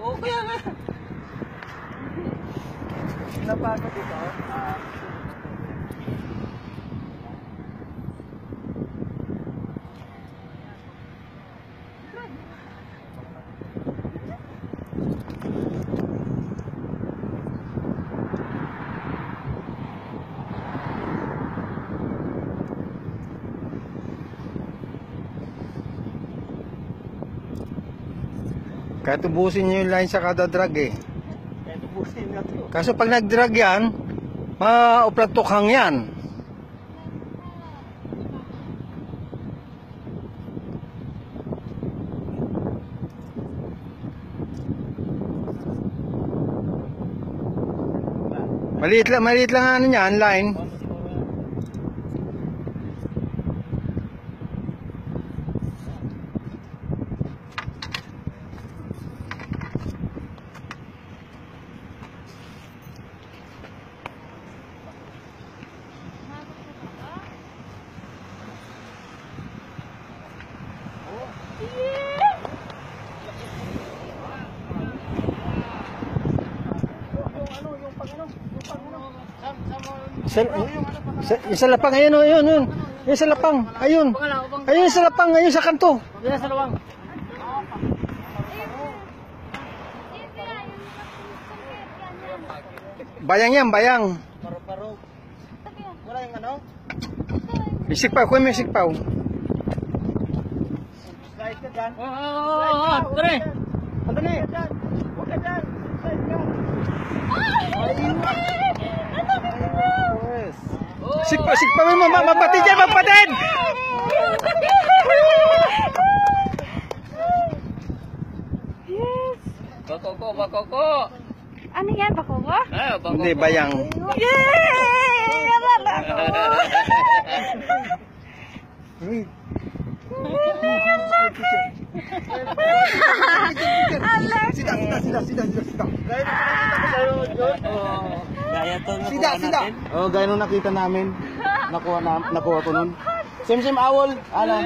Oo, kaya nga. Napagod ito. Kaya tubusin nyo yung line sa kada drag eh. Kaya tubusin na ito. Kaso pag nag-drag yan, mauplantukhang yan. Maliit lang ano yan, line. Sa lapang, ayun o, ayun. Ayun sa lapang, ayun. Ayun sa lapang, ayun sa kanto. Yan sa lawang. Bayang yan, bayang. Paro-paro. Wala yung ano? Isik pa, kuya may isik pa. Slide ka dyan. Tara. Ano ni? Huwag ka dyan. Slide ka. Isik pa, may mapatid dyan, mapatid! Yes. Bakoko. Ano yan? Bakoko? Bakoko. Hindi, bayang. Yay! Naman ako! Sida. Gaya to Sida. Oh, gaya nung nakita namin. Nakuha to nun. Sim owl. Ano?